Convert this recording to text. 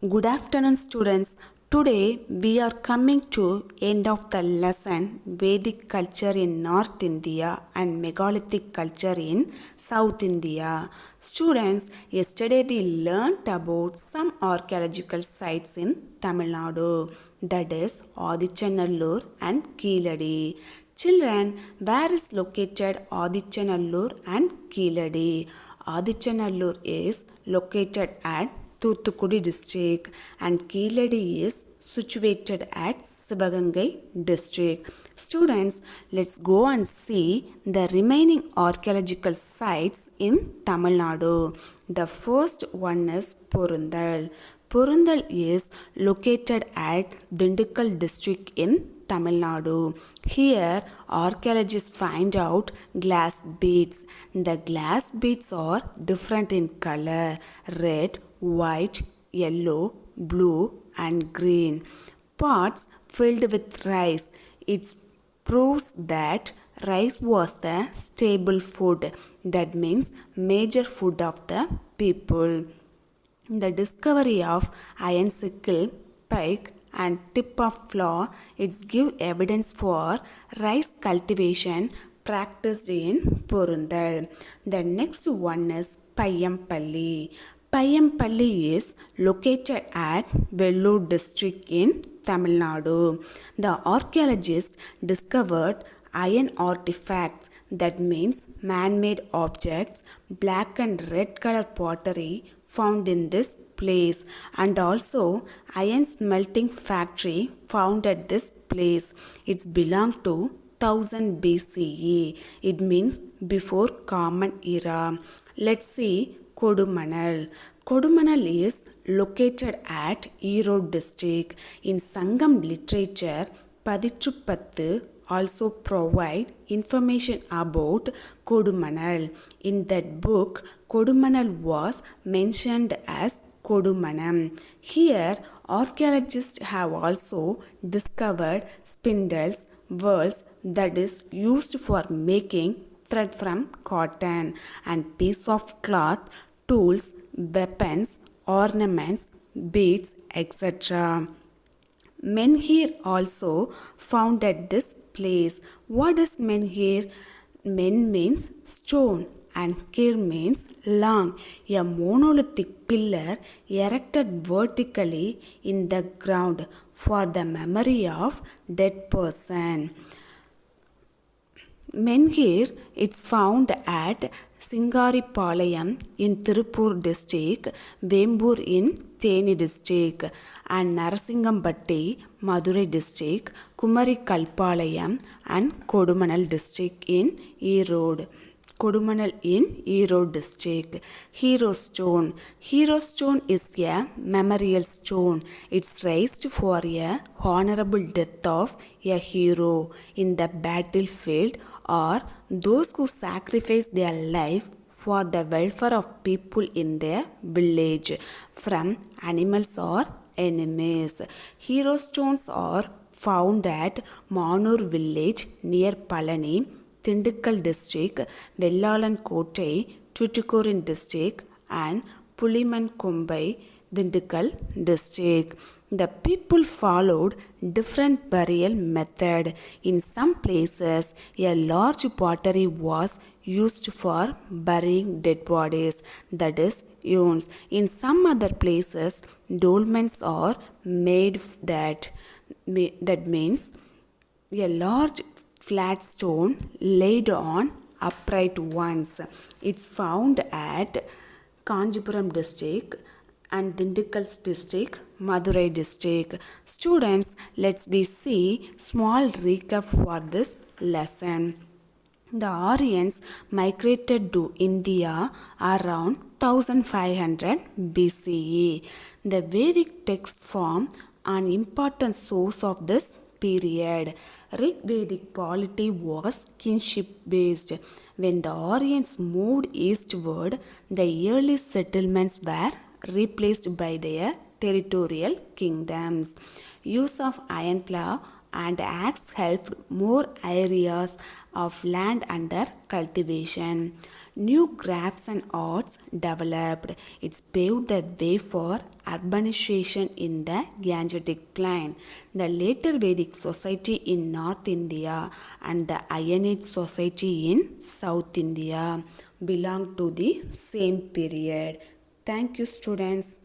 Good afternoon, students. Today we are coming to end of the lesson Vedic culture in North India and megalithic culture in South India. Students, yesterday we learnt about some archaeological sites in Tamil Nadu, that is Adichanallur and Keeladi. Children, where is located Adichanallur and Keeladi? Adichanallur is located at Thuthukudi district and Keeladi is situated at Sivagangai district. Students, let's go and see the remaining archaeological sites in Tamil Nadu. The first one is Porundal. Porundal is located at Dindigul district in Tamil Nadu. Here, archaeologists find out glass beads. The glass beads are different in color: red, white, yellow, blue, and green. Pots filled with rice. It proves that rice was the staple food. That means major food of the people. The discovery of iron sickle, pike, and tip of flaw it's give evidence for rice cultivation practiced in Porundal. The next one is Payampalli. Payampalli is located at Vellore district in Tamil Nadu. The archaeologists discovered iron artifacts, that means man-made objects, black and red color pottery found in this place, and also iron smelting factory found at this place. It's belonged to 1000 BCE. It means before Common Era. Let's see Kodumanal. Kodumanal is located at Erode district. In Sangam literature, Paditru also provide information about Kodumanal. In that book, Kodumanal was mentioned as Kodumanam. Here, archaeologists have also discovered spindles, wheels that is used for making thread from cotton, and piece of cloth, tools, weapons, ornaments, beads, etc. Menhir also found at this place. What is menhir? Men means stone and kir means long. A monolithic pillar erected vertically in the ground for the memory of dead person. Menhir is found at Singaripalayam in Tirupur district, Vembur in Theni district, and Narasingambatti, Madurai district, Kumari Kalpalayam, and Kodumanal district in Erode. Kodumanal in Erode district. Hero stone. Hero stone is a memorial stone. It's raised for a honorable death of a hero in the battlefield or those who sacrifice their life for the welfare of people in their village from animals or enemies. Hero stones are found at Manur village near Palani, Tindikkal district, Vellalan Kotai, Tuticorin district, and Puliman Kombai, Dindigul district. The people followed different burial method. In some places, a large pottery was used for burying dead bodies, that is, urns. In some other places, dolmens are made that means a large flat stone laid on upright ones. It's found at Kanjipuram district and Dindigul district, Madurai district. Students, let's see small recap for this lesson. The Aryans migrated to India around 1500 BCE. The Vedic text form an important source of this period. Rig Vedic polity was kinship based. When the Aryans moved eastward, the early settlements were replaced by their territorial kingdoms. Use of iron plough and axe helped more areas of land under cultivation. New crafts and arts developed. It paved the way for urbanization in the Gangetic Plain. The later Vedic society in North India and the Iron Age society in South India belong to the same period. Thank you, students.